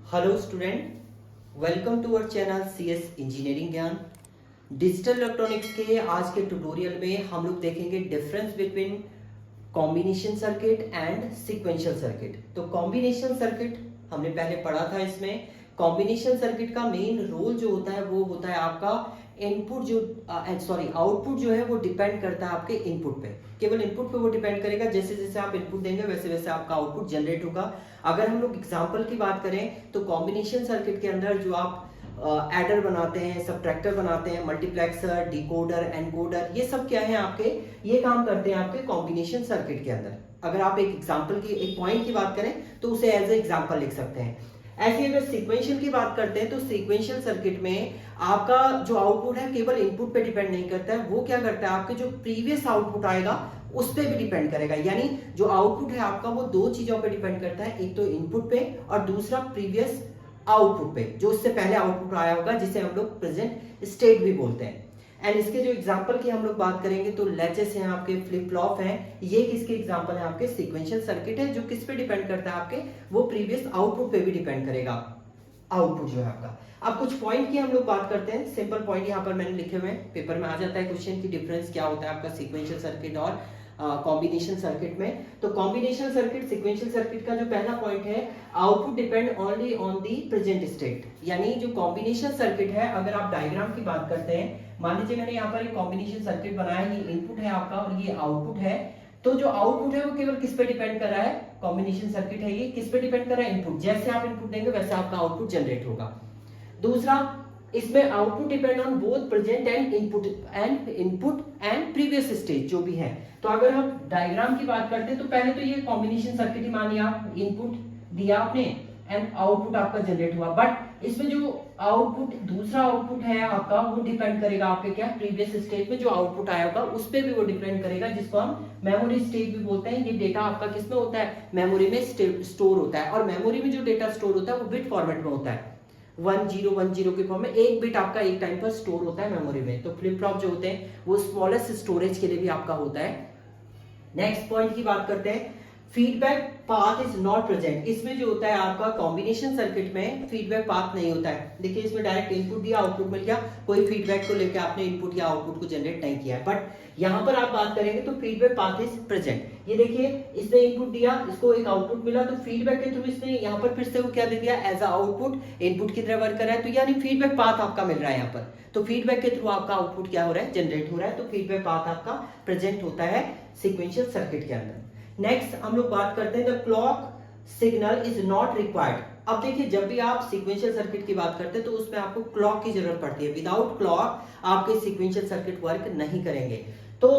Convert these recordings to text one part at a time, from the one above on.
Hello student, welcome to our channel CS engineering Gyan. Digital electronics के आज के tutorial में हम लोग देखेंगे difference between combination circuit and sequential circuit. तो कॉम्बिनेशन सर्किट हमने पहले पढ़ा था। इसमें कॉम्बिनेशन सर्किट का मेन रोल जो होता है वो होता है आपका इनपुट जो आउटपुट जो है वो डिपेंड करता है आपके इनपुट पे। केवल इनपुट पे वो डिपेंड करेगा, जैसे जैसे आप इनपुट देंगे वैसे वैसे आपका आउटपुट जनरेट होगा। अगर हम लोग एग्जांपल की बात करें तो कॉम्बिनेशन सर्किट के अंदर जो आप एडर बनाते हैं, सबट्रैक्टर बनाते हैं, मल्टीप्लेक्सर, डिकोडर, एनकोडर, ये सब क्या है आपके, ये काम करते हैं आपके कॉम्बिनेशन सर्किट के अंदर। अगर आप एक एग्जांपल की, एक पॉइंट की बात करें तो उसे एज ए एग्जांपल लिख सकते हैं। ऐसे अगर सीक्वेंशियल की बात करते हैं तो सीक्वेंशियल सर्किट में आपका जो आउटपुट है केवल इनपुट पे डिपेंड नहीं करता है, वो क्या करता है आपके जो प्रीवियस आउटपुट आएगा उस पर भी डिपेंड करेगा। यानी जो आउटपुट है आपका वो दो चीजों पे डिपेंड करता है, एक तो इनपुट पे और दूसरा प्रीवियस आउटपुट पे, जो इससे पहले आउटपुट आया होगा, जिसे हम लोग प्रेजेंट स्टेट भी बोलते हैं। एंड इसके जो एग्जांपल की हम लोग बात करेंगे तो लैचेस हैं आपके, फ्लिप फ्लॉप हैं, ये किसके एग्जांपल है आपके सीक्वेंशियल सर्किट है, जो किस पे डिपेंड करता है आपके, वो प्रीवियस आउटपुट पे भी डिपेंड करेगा आउटपुट जो है आपका। अब कुछ पॉइंट की हम लोग बात करते हैं, सिंपल पॉइंट यहाँ पर मैंने लिखे हुए हैं, पेपर में आ जाता है क्वेश्चन की डिफरेंस क्या होता है आपका सीक्वेंशियल सर्किट और कॉम्बिनेशन सर्किट में। तो कॉम्बिनेशन सर्किट सीक्वेंशियल सर्किट का जो पहला पॉइंट है, output depend only on the present state. यानी जो कॉम्बिनेशन सर्किट है, अगर आप डायग्राम की बात करते हैं, मान लीजिए मैंने यहाँ पर एक कॉम्बिनेशन सर्किट बनाया, ये इनपुट है आपका और ये आउटपुट है। तो जो आउटपुट है वो केवल किस पे डिपेंड कर रहा है, कॉम्बिनेशन सर्किट है ये, किस पे डिपेंड कर रहा है, इनपुट। जैसे आप इनपुट देंगे वैसे आपका आउटपुट जनरेट होगा। दूसरा, इसमें output depend on both present and input and previous stage जो भी है। तो अगर हम डायग्राम की बात करते हैं तो पहले तो ये कॉम्बिनेशन सर्किट ही मानिए, आप इनपुट दिया आपने एंड आउटपुट आपका जनरेट हुआ, बट इसमें जो आउटपुट, दूसरा आउटपुट है आपका, वो डिपेंड करेगा आपके क्या, प्रीवियस स्टेज में जो आउटपुट आया होगा उस पर भी वो डिपेंड करेगा, जिसको हम मेमोरी स्टेज भी बोलते हैं। ये डेटा आपका किसमें होता है, मेमोरी में स्टोर होता है, और मेमोरी में जो डेटा स्टोर होता है वो बिट फॉर्मेट में होता है, 1010 के फॉर्म में। एक बिट आपका एक टाइम पर स्टोर होता है मेमोरी में। तो फ्लिप फ्लॉप जो होते हैं वो स्मॉलेस्ट स्टोरेज के लिए भी आपका होता है। नेक्स्ट पॉइंट की बात करते हैं, feedback path is not present. इसमें जो होता है आपका कॉम्बिनेशन सर्किट में फीडबैक पाथ नहीं होता है। देखिए इसमें डायरेक्ट इनपुट दिया, आउटपुट मिल गया, कोई फीडबैक को लेकर आपने इनपुट या आउटपुट को जनरेट नहीं किया है। बट यहाँ पर आप बात करेंगे तो फीडबैक पाथ इज प्रेजेंट। ये देखिए इसने इनपुट दिया, इसको एक आउटपुट मिला, तो फीडबैक के थ्रू इसने यहाँ पर फिर से वो क्या दे दिया, एज अ आउटपुट इनपुट की तरह वर्क कर रहा है। तो यानी फीडबैक पाथ आपका मिल रहा है यहाँ पर। तो फीडबैक के थ्रू आपका आउटपुट क्या हो रहा है, जनरेट हो रहा है। तो फीडबैक पाथ आपका प्रेजेंट होता है सीक्वेंशियल सर्किट के अंदर। नेक्स्ट हम लोग बात करते हैं the clock signal is not required. अब देखिए जब भी आप सीक्वेंशियल सर्किट की बात करते हैं तो उसमें आपको क्लॉक की जरूरत पड़ती है। विदाउट क्लॉक आपके सीक्वेंशियल सर्किट वर्क नहीं करेंगे। तो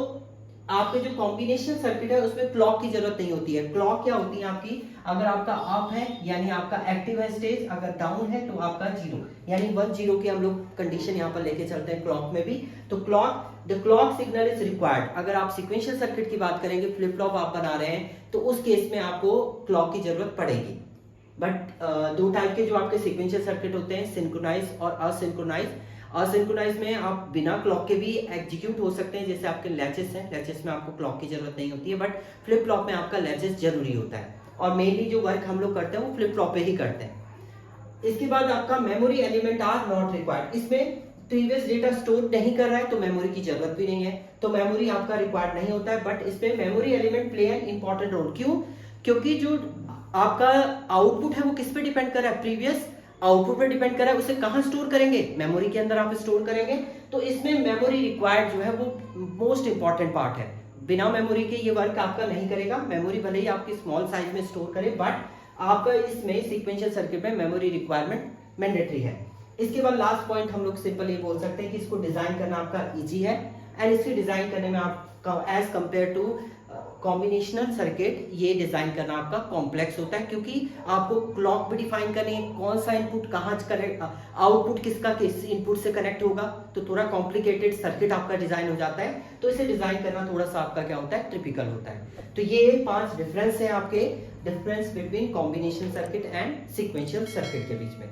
आपके जो कॉम्बिनेशन सर्किट है उसमें क्लॉक की जरूरत नहीं होती है। क्लॉक क्या होती है आपकी, अगर आपका अप है यानी आपका एक्टिव है स्टेज, अगर डाउन है तो आपका जीरो, यानी 1 0 की हम लोग कंडीशन यहाँ पर लेके चलते हैं क्लॉक में भी। तो the clock signal is required. अगर आप सीक्वेंशियल सर्किट की बात करेंगे, फ्लिप फ्लॉप आप बना रहे हैं, तो उस केस में आपको क्लॉक की जरूरत पड़ेगी। बट दो टाइप के जो आपके सीक्वेंशियल सर्किट होते हैं, सिंक्रोनाइज और असिंक्रोनाइज। असिंक्रोनाइज में आप बिना क्लॉक के भी एग्जीक्यूट हो सकते हैं, जैसे आपके लैचेस हैं, लैचेस में आपको क्लॉक की जरूरत नहीं होती है, बट फ्लिप फ्लॉप में आपका लैचेस जरूरी होता है। और मेनली जो वर्क हम लोग करते हैं वो फ्लिप फ्लॉप पे ही करते हैं। इसके बाद आपका memory element are not required. इसमें प्रीवियस डेटा स्टोर नहीं कर रहा है तो मेमोरी की जरूरत भी नहीं है, तो मेमोरी आपका रिक्वायर्ड नहीं होता है। बट इसमें memory element play an important role. क्यों? क्योंकि जो आपका आउटपुट है वो किस पे डिपेंड कर रहा है, प्रीवियस आउटपुट पे डिपेंड कर रहा है। उसे कहां स्टोर करेंगे, मेमोरी के अंदर आप स्टोर करेंगे। तो इसमें मेमोरी रिक्वायर्ड जो है वो मोस्ट इंपॉर्टेंट पार्ट है। बिना मेमोरी के ये वर्क आपका नहीं करेगा। मेमोरी भले ही आपकी स्मॉल साइज में स्टोर करे, बट आपका इसमें सीक्वेंशियल सर्किट में मेमोरी रिक्वायरमेंट मैंडेटरी है। इसके बाद लास्ट पॉइंट हम लोग सिंपल ये बोल सकते हैं कि इसको डिजाइन करना आपका इजी है, एंड इसके डिजाइन करने में आपका as compare to combinational circuit ये डिजाइन करना आपका कॉम्प्लेक्स होता है, क्योंकि आपको क्लॉक भी डिफाइन करनी है, कौन सा इनपुट कहाँ कनेक्ट, आउटपुट किसका किस इनपुट से कनेक्ट होगा, तो थोड़ा कॉम्प्लिकेटेड सर्किट आपका डिजाइन हो जाता है। तो इसे डिजाइन करना थोड़ा सा आपका क्या होता है, टिपिकल होता है। तो ये 5 डिफरेंस है आपके, difference between combination circuit and sequential circuit के बीच में।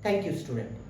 Thank you student.